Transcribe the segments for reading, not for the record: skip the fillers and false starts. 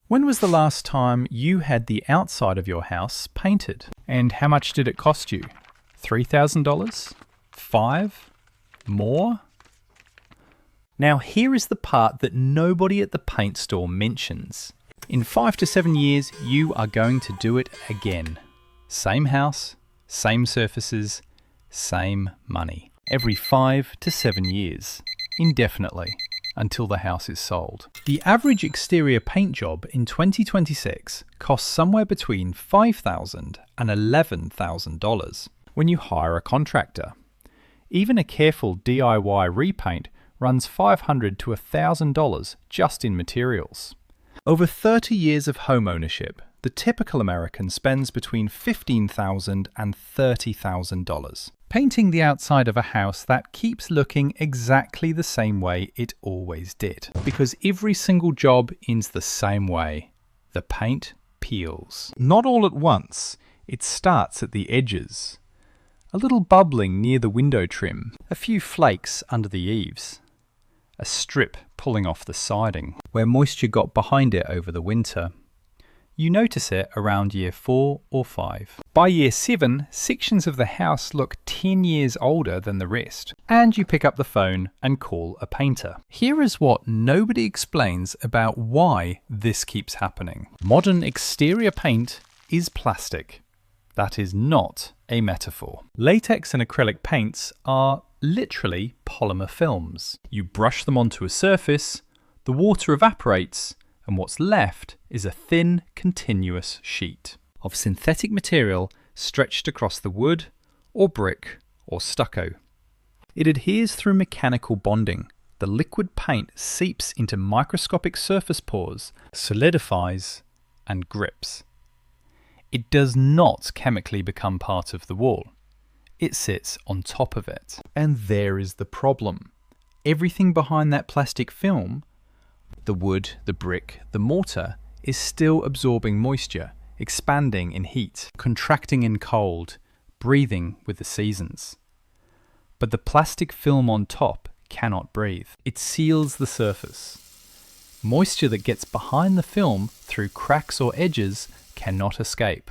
When was the last time you had the outside of your house painted? And how much did it cost you? $3,000? $5,000? More? Now here is the part that nobody at the paint store mentions. In 5 to 7 years, you are going to do it again. Same house, same surfaces, same money. Every 5 to 7 years, indefinitely, until the house is sold. The average exterior paint job in 2026 costs somewhere between $5,000 and $11,000 when you hire a contractor. Even a careful DIY repaint runs $500 to $1,000 just in materials. Over 30 years of home ownership, the typical American spends between $15,000 and $30,000 painting the outside of a house that keeps looking exactly the same way it always did. Because every single job ends the same way. The paint peels. Not all at once. It starts at the edges. A little bubbling near the window trim. A few flakes under the eaves. A strip pulling off the siding, where moisture got behind it over the winter. You notice it around year 4 or 5. By year 7, sections of the house look 10 years older than the rest, and you pick up the phone and call a painter. Here is what nobody explains about why this keeps happening. Modern exterior paint is plastic. That is not a metaphor. Latex and acrylic paints are literally polymer films. You brush them onto a surface, the water evaporates, and what's left is a thin, continuous sheet of synthetic material stretched across the wood, or brick, or stucco. It adheres through mechanical bonding. The liquid paint seeps into microscopic surface pores, solidifies, and grips. It does not chemically become part of the wall. It sits on top of it. And there is the problem. Everything behind that plastic film, the wood, the brick, the mortar, is still absorbing moisture, expanding in heat, contracting in cold, breathing with the seasons. But the plastic film on top cannot breathe. It seals the surface. Moisture that gets behind the film through cracks or edges cannot escape.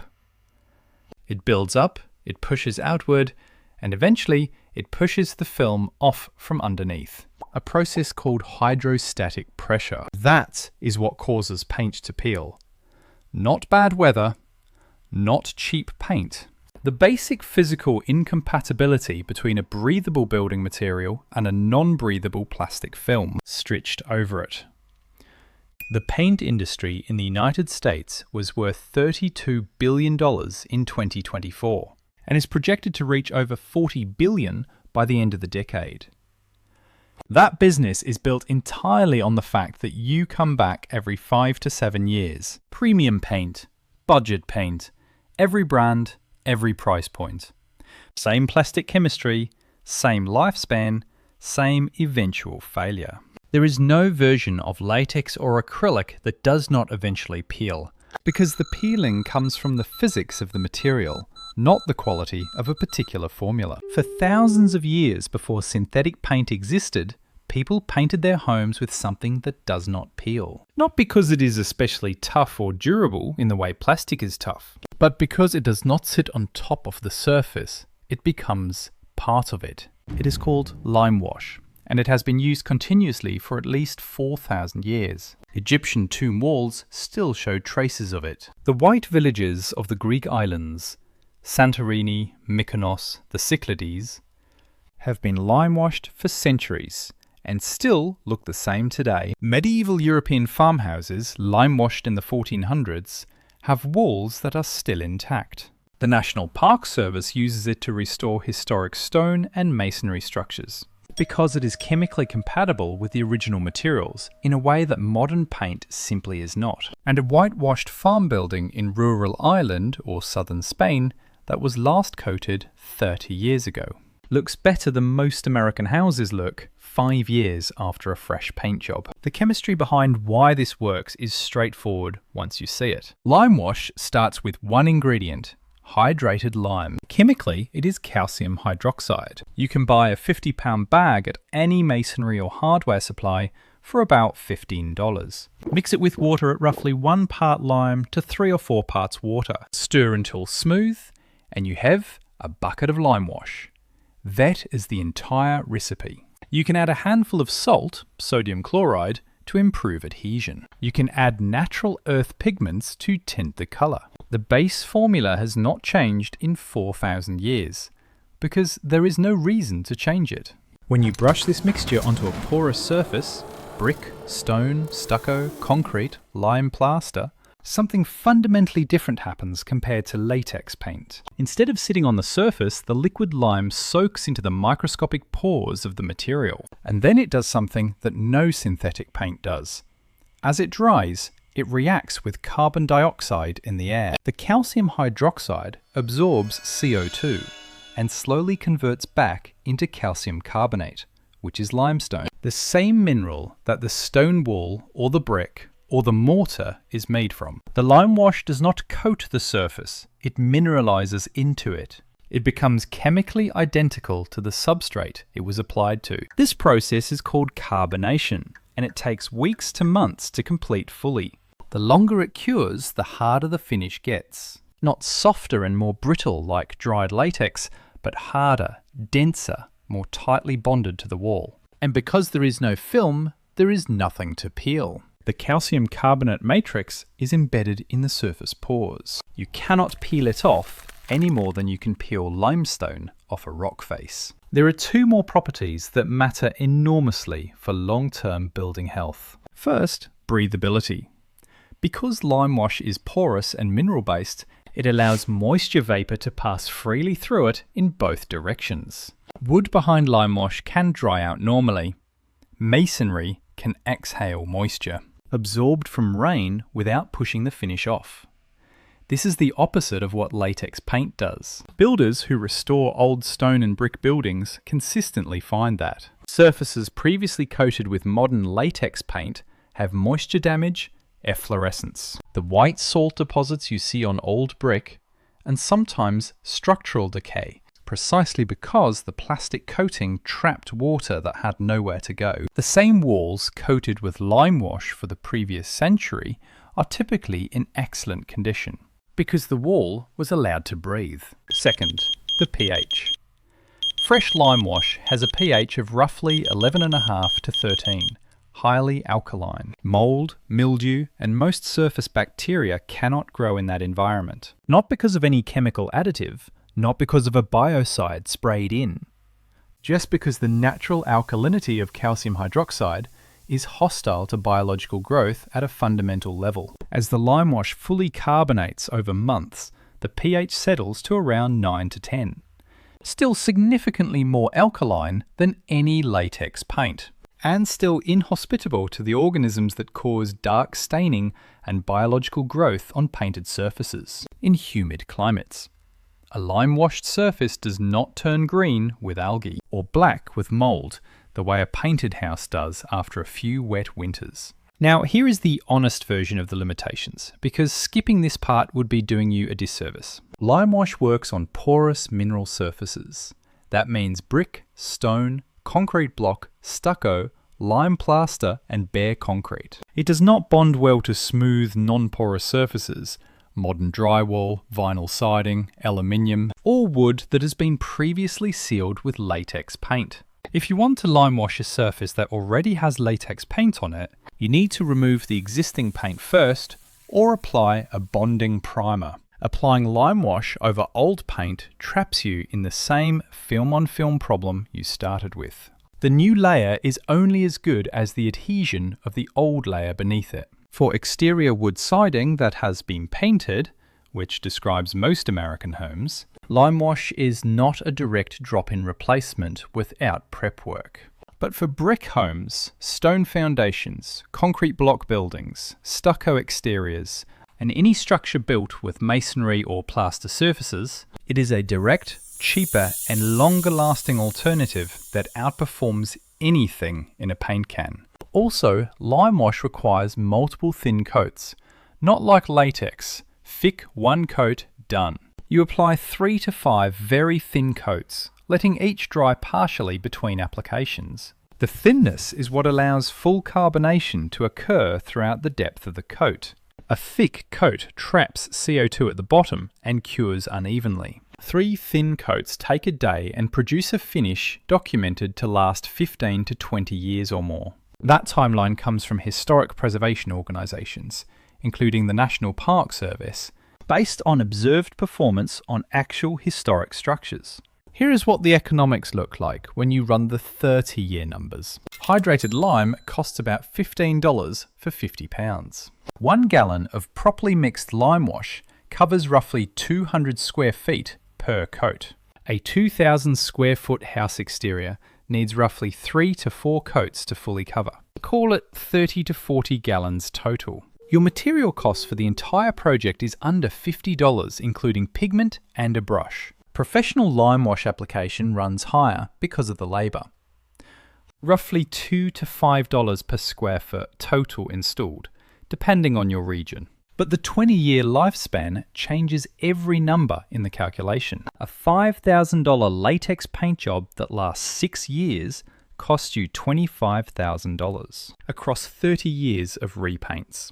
It builds up, it pushes outward, and eventually it pushes the film off from underneath. A process called hydrostatic pressure. That is what causes paint to peel. Not bad weather, not cheap paint. The basic physical incompatibility between a breathable building material and a non-breathable plastic film stretched over it. The paint industry in the United States was worth $32 billion in 2024 and is projected to reach over $40 billion by the end of the decade. That business is built entirely on the fact that you come back every 5 to 7 years. Premium paint, budget paint, every brand, every price point. Same plastic chemistry, same lifespan, same eventual failure. There is no version of latex or acrylic that does not eventually peel, because the peeling comes from the physics of the material, not the quality of a particular formula. For thousands of years before synthetic paint existed, people painted their homes with something that does not peel. Not because it is especially tough or durable in the way plastic is tough, but because it does not sit on top of the surface, it becomes part of it. It is called Limewash, and it has been used continuously for at least 4,000 years. Egyptian tomb walls still show traces of it. The white villages of the Greek islands, Santorini, Mykonos, the Cyclades, have been limewashed for centuries and still look the same today. Medieval European farmhouses, limewashed in the 1400s, have walls that are still intact. The National Park Service uses it to restore historic stone and masonry structures, because it is chemically compatible with the original materials in a way that modern paint simply is not. And a whitewashed farm building in rural Ireland or southern Spain that was last coated 30 years ago looks better than most American houses look 5 years after a fresh paint job. The chemistry behind why this works is straightforward once you see it. Limewash starts with one ingredient, hydrated lime. Chemically, it is calcium hydroxide. You can buy a £50 bag at any masonry or hardware supply for about $15. Mix it with water at roughly 1 part lime to 3 or 4 parts water. Stir until smooth, and you have a bucket of Limewash. That is the entire recipe. You can add a handful of salt, sodium chloride, to improve adhesion. You can add natural earth pigments to tint the colour. The base formula has not changed in 4,000 years, because there is no reason to change it. When you brush this mixture onto a porous surface, brick, stone, stucco, concrete, lime plaster, something fundamentally different happens compared to latex paint. Instead of sitting on the surface, the liquid lime soaks into the microscopic pores of the material. And then it does something that no synthetic paint does. As it dries, it reacts with carbon dioxide in the air. The calcium hydroxide absorbs CO2 and slowly converts back into calcium carbonate, which is limestone. The same mineral that the stone wall or the brick or the mortar is made from. The Limewash does not coat the surface, it mineralizes into it. It becomes chemically identical to the substrate it was applied to. This process is called carbonation, and it takes weeks to months to complete fully. The longer it cures, the harder the finish gets. Not softer and more brittle like dried latex, but harder, denser, more tightly bonded to the wall. And because there is no film, there is nothing to peel. The calcium carbonate matrix is embedded in the surface pores. You cannot peel it off any more than you can peel limestone off a rock face. There are 2 more properties that matter enormously for long-term building health. First, breathability. Because Limewash is porous and mineral-based, it allows moisture vapor to pass freely through it in both directions. Wood behind Limewash can dry out normally. Masonry can exhale moisture, absorbed from rain without pushing the finish off. This is the opposite of what latex paint does. Builders who restore old stone and brick buildings consistently find that. Surfaces previously coated with modern latex paint have moisture damage, efflorescence, the white salt deposits you see on old brick, and sometimes structural decay, precisely because the plastic coating trapped water that had nowhere to go. The same walls coated with Limewash for the previous century are typically in excellent condition, because the wall was allowed to breathe. Second, the pH. Fresh Limewash has a pH of roughly 11.5 to 13, highly alkaline. Mold, mildew, and most surface bacteria cannot grow in that environment. Not because of any chemical additive, not because of a biocide sprayed in, just because the natural alkalinity of calcium hydroxide is hostile to biological growth at a fundamental level. As the Limewash fully carbonates over months, the pH settles to around 9 to 10. Still significantly more alkaline than any latex paint, and still inhospitable to the organisms that cause dark staining and biological growth on painted surfaces in humid climates. A lime-washed surface does not turn green with algae or black with mold the way a painted house does after a few wet winters. Now, here is the honest version of the limitations, because skipping this part would be doing you a disservice. Limewash works on porous mineral surfaces. That means brick, stone, concrete block, stucco, lime plaster, and bare concrete. It does not bond well to smooth, non-porous surfaces, modern drywall, vinyl siding, aluminium, or wood that has been previously sealed with latex paint. If you want to limewash a surface that already has latex paint on it, you need to remove the existing paint first, or apply a bonding primer. Applying Limewash over old paint traps you in the same film-on-film problem you started with. The new layer is only as good as the adhesion of the old layer beneath it. For exterior wood siding that has been painted, which describes most American homes, Limewash is not a direct drop-in replacement without prep work. But for brick homes, stone foundations, concrete block buildings, stucco exteriors, and any structure built with masonry or plaster surfaces, it is a direct, cheaper, and longer-lasting alternative that outperforms anything in a paint can. Also, Limewash requires multiple thin coats, not like latex, thick one coat, done. You apply 3 to 5 very thin coats, letting each dry partially between applications. The thinness is what allows full carbonation to occur throughout the depth of the coat. A thick coat traps CO2 at the bottom and cures unevenly. 3 thin coats take a day and produce a finish documented to last 15 to 20 years or more. That timeline comes from historic preservation organisations, including the National Park Service, based on observed performance on actual historic structures. Here is what the economics look like when you run the 30-year numbers. Hydrated lime costs about $15 for £50. 1 gallon of properly mixed Limewash covers roughly 200 square feet per coat. A 2,000 square foot house exterior needs roughly 3 to 4 coats to fully cover. Call it 30 to 40 gallons total. Your material cost for the entire project is under $50, including pigment and a brush. Professional Limewash application runs higher because of the labour. Roughly $2 to $5 per square foot total installed, depending on your region. But the 20-year lifespan changes every number in the calculation. A $5,000 latex paint job that lasts 6 years costs you $25,000 across 30 years of repaints.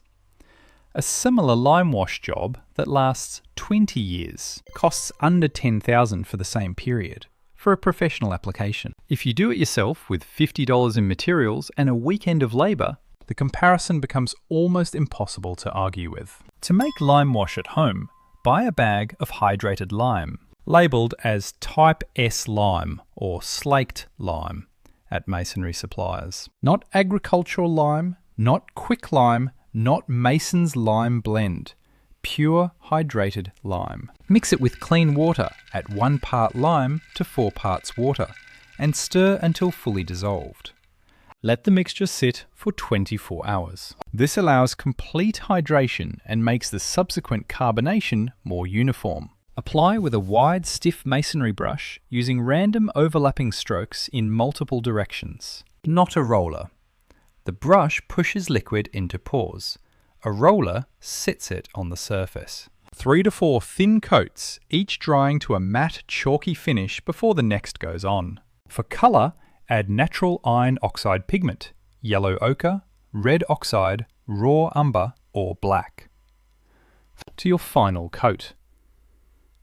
A similar Limewash job that lasts 20 years costs under $10,000 for the same period for a professional application. If you do it yourself with $50 in materials and a weekend of labour, the comparison becomes almost impossible to argue with. To make Limewash at home, buy a bag of hydrated lime, labelled as Type S lime or slaked lime at masonry suppliers. Not agricultural lime, not quick lime, not Mason's lime blend. Pure hydrated lime. Mix it with clean water at 1 part lime to 4 parts water and stir until fully dissolved. Let the mixture sit for 24 hours. This allows complete hydration and makes the subsequent carbonation more uniform. Apply with a wide, stiff masonry brush using random overlapping strokes in multiple directions. Not a roller. The brush pushes liquid into pores. A roller sets it on the surface. 3 to 4 thin coats, each drying to a matte, chalky finish before the next goes on. For colour, add natural iron oxide pigment, yellow ochre, red oxide, raw umber, or black to your final coat.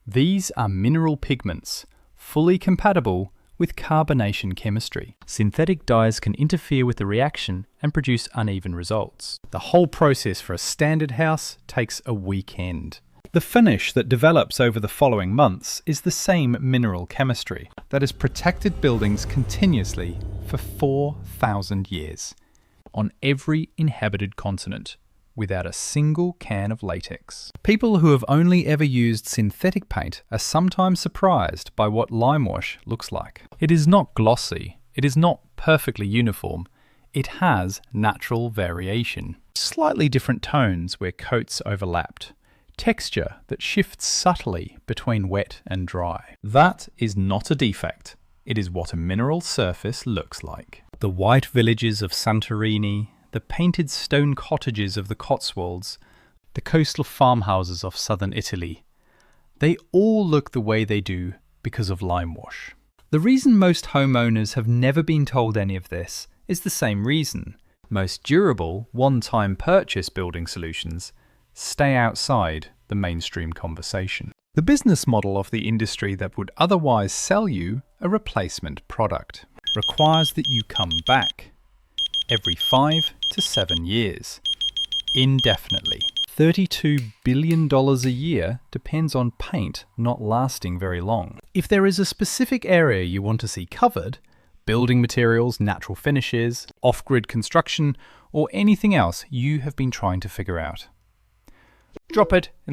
These are mineral pigments, fully compatible with carbonation chemistry. Synthetic dyes can interfere with the reaction and produce uneven results. The whole process for a standard house takes a weekend. The finish that develops over the following months is the same mineral chemistry that has protected buildings continuously for 4,000 years on every inhabited continent without a single can of latex. People who have only ever used synthetic paint are sometimes surprised by what Limewash looks like. It is not glossy, it is not perfectly uniform, it has natural variation. Slightly different tones where coats overlapped. Texture that shifts subtly between wet and dry. That is not a defect. It is what a mineral surface looks like. The white villages of Santorini, the painted stone cottages of the Cotswolds, the coastal farmhouses of southern Italy, they all look the way they do because of Limewash. The reason most homeowners have never been told any of this is the same reason. Most durable, one-time purchase building solutions stay outside the mainstream conversation. The business model of the industry that would otherwise sell you a replacement product requires that you come back every 5 to 7 years, indefinitely. $32 billion a year depends on paint not lasting very long. If there is a specific area you want to see covered, building materials, natural finishes, off-grid construction, or anything else you have been trying to figure out, drop it in